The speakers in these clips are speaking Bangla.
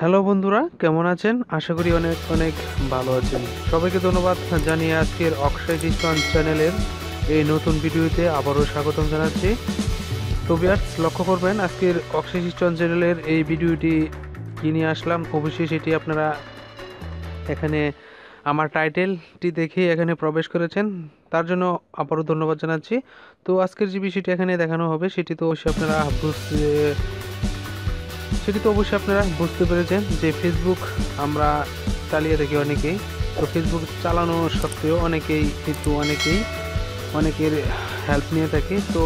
হ্যালো বন্ধুরা, কেমন আছেন? আশা করি অনেক অনেক ভালো আছেন। সবাইকে ধন্যবাদ জানিয়ে আজকের অক্ষয় কৃষ্ণ চ্যানেলের এই নতুন ভিডিওতে আবারও স্বাগতম জানাচ্ছি। তো ভিউয়ার্স, লক্ষ্য করবেন আজকের অক্ষয় কৃষ্ণ চ্যানেলের এই ভিডিওটি কি নিয়ে আসলাম। অবশ্যই সেটি আপনারা এখানে আমার টাইটেলটি দেখে এখানে প্রবেশ করেছেন, তার জন্য আবারও ধন্যবাদ জানাচ্ছি। তো আজকের যে বিষয়টি এখানে দেখানো হবে সেটি তো অবশ্যই আপনারা বুঝতে পেরেছেন যে ফেসবুক আমরা চালিয়ে থাকি অনেকেই। তো ফেসবুক চালানো সত্ত্বেও অনেকের হেল্প নিয়ে থাকি। তো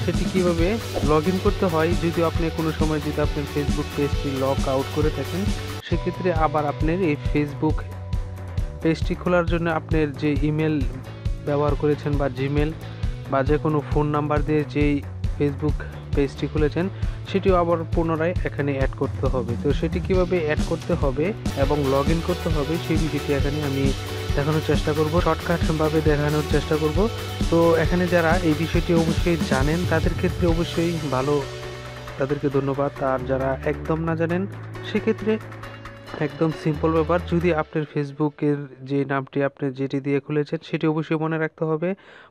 সেটি কিভাবে লগ ইন করতে হয়, যদি আপনি কোনো সময় যদি আপনার ফেসবুক পেজটি লগ আউট করে থাকেন, সেক্ষেত্রে আবার আপনার এই ফেসবুক পেজটি খোলার জন্য আপনার যে ইমেল ব্যবহার করেছেন বা জিমেল বা যে কোনো ফোন নাম্বার দিয়ে যেই ফেসবুক পেজটি খুলেছেন, সেটিও আবার পুনরায় এখানে অ্যাড করতে হবে। তো সেটি কিভাবে অ্যাড করতে হবে এবং লগ ইন করতে হবে সেই বিষয়টি এখানে আমি দেখানোর চেষ্টা করব, শর্টকাটভাবে দেখানোর চেষ্টা করব। তো এখানে যারা এই বিষয়টি অবশ্যই জানেন তাদের ক্ষেত্রে অবশ্যই ভালো, তাদেরকে ধন্যবাদ। আর যারা একদম না জানেন, সেক্ষেত্রে একদম সিম্পল ব্যাপার। যদি আপনার ফেসবুকের যে নামটি আপনি যেটি দিয়ে খুলেছেন সেটি অবশ্যই মনে রাখতে হবে,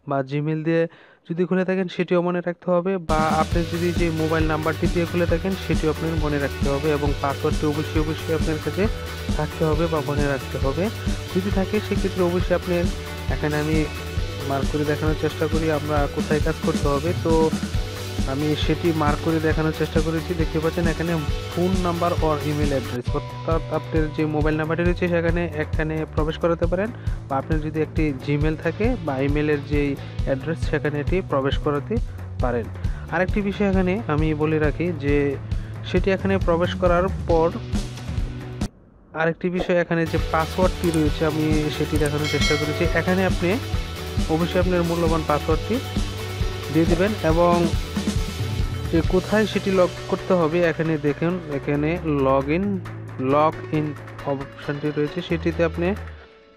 বা জিমেল দিয়ে যদি খুলে থাকেন সেটিও মনে রাখতে হবে, বা আপনি যদি যে মোবাইল নাম্বারটি দিয়ে খুলে থাকেন সেটিও আপনার মনে রাখতে হবে, এবং পাসওয়ার্ডটি অবশ্যই আপনার কাছে থাকতে হবে বা মনে রাখতে হবে। যদি থাকে সেক্ষেত্রে অবশ্যই আপনার এখানে আমি মার্ক করে দেখানোর চেষ্টা করি আমরা কোথায় কাজ করতে হবে। তো আমি সেটি মার্ক করে দেখানোর চেষ্টা করেছি। দেখতে পাচ্ছেন এখানে phone number or email address, অর্থাৎ আপনার যে মোবাইল নাম্বারটি রয়েছে এখানে প্রবেশ করাতে পারেন, বা আপনার যদি একটি জিমেল থাকে বা ইমেলের যেই অ্যাড্রেস সেখানে এটি প্রবেশ করাতে পারেন। আরেকটি বিষয় এখানে আমি বলে রাখি যে সেটি এখানে প্রবেশ করার পর আরেকটি বিষয় এখানে যে পাসওয়ার্ডটি রয়েছে আমি সেটি দেখানোর চেষ্টা করেছি। এখানে আপনি অবশ্যই আপনার মূল্যবান পাসওয়ার্ডটি দিয়ে দিবেন, এবং যে কোথায় সেটি লগ করতে হবে এখানে দেখুন, এখানে লগ ইন অপশানটি রয়েছে, সেটিতে আপনি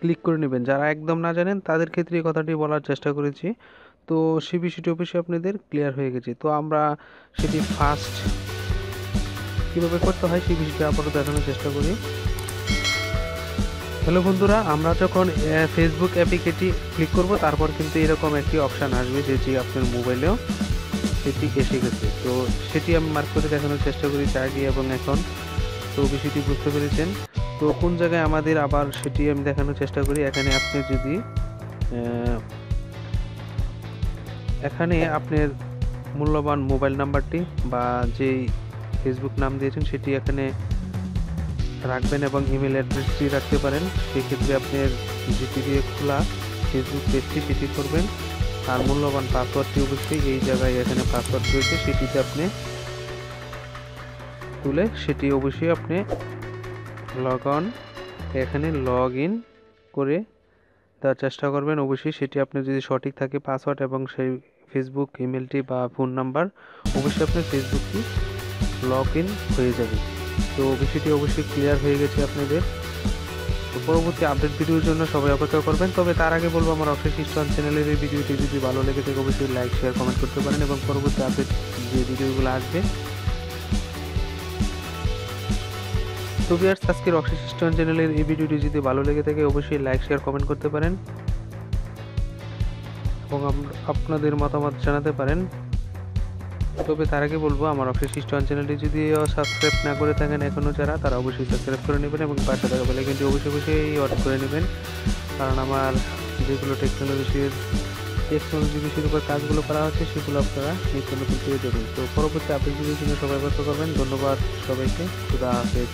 ক্লিক করে নেবেন। যারা একদম না জানেন তাদের ক্ষেত্রে এই কথাটি বলার চেষ্টা করেছি। তো সেই বিষয়টি অবশ্যই আপনাদের ক্লিয়ার হয়ে গেছে। তো আমরা সেটি ফার্স্ট কীভাবে করতে হয় সেই বিষয়টি আবারও দেখানোর চেষ্টা করি। হ্যালো বন্ধুরা, আমরা যখন ফেসবুক অ্যাপ্লিকেশনটি ক্লিক করব তারপর কিন্তু এরকম একটি অপশান আসবে যেটি আপনার মোবাইলেও সেটি এসে গেছে। তো সেটি আমি মার্ক করে দেখানোর চেষ্টা করি আগে এবং এখন। তো বিষয়টি বুঝতে পেরেছেন। তো কোন জায়গায় আমাদের আবার সেটি আমি দেখানোর চেষ্টা করি। এখানে আপনি যদি এখানে আপনার মূল্যবান মোবাইল নাম্বারটি বা যেই ফেসবুক নাম দিয়েছেন সেটি এখানে রাখবেন, এবং ইমেল অ্যাড্রেসটি রাখতে পারেন। সেক্ষেত্রে আপনার যেটি দিয়ে খোলা ফেসবুক পেজটি সেটি করবেন। আর মূল্যবান পাসওয়ার্ডটি অবশ্যই এই জায়গায় এখানে পাসওয়ার্ড রয়েছে সেটিতে আপনি তুলে সেটি অবশ্যই আপনি এখানে লগ ইন করে দেওয়ার চেষ্টা করবেন। অবশ্যই সেটি আপনার যদি সঠিক থাকে পাসওয়ার্ড এবং সেই ফেসবুক ইমেলটি বা ফোন নাম্বার, অবশ্যই আপনার ফেসবুকটি লগ ইন হয়ে যাবে। তো বিষয়টি অবশ্যই ক্লিয়ার হয়ে গেছে আপনাদের। তো পরবর্তী আপডেট ভিডিওর জন্য সবাই অপেক্ষা করবেন। তবে তার আগে বলবো, আমার অক্ষয় কৃষ্ণ চ্যানেলের এই ভিডিওটি যদি ভালো লেগে থাকে অবশ্যই লাইক শেয়ার কমেন্ট করতে পারেন, এবং পরবর্তী আপডেট যে ভিডিওগুলো আসবে। তো ভিউয়ার্স, আজকের অক্ষয় কৃষ্ণ চ্যানেলের এই ভিডিওটি যদি ভালো লেগে থাকে অবশ্যই লাইক শেয়ার কমেন্ট করতে পারেন, এবং আপনাদের মতামত জানাতে পারেন। তবে তার আগে বলবো, আমার অক্ষয় কৃষ্ণ চ্যানেলটি যদি সাবস্ক্রাইব না করে থাকেন এখনও যারা, তারা অবশ্যই সাবস্ক্রাইব করে নেবেন, এবং পাশে থাকা বেল আইকনটি অবশ্যই অন করে নেবেন। কারণ আমার যেগুলো টেকনোলজি বিষয়ের উপর কাজগুলো করা হচ্ছে সেগুলো আপনারা নিত্য নতুন পেয়ে যাবেন। তো পরবর্তী আপডেট ভিডিওর জন্য সবাই অপেক্ষা করবেন। ধন্যবাদ সবাইকে। খুদা হাফেজ।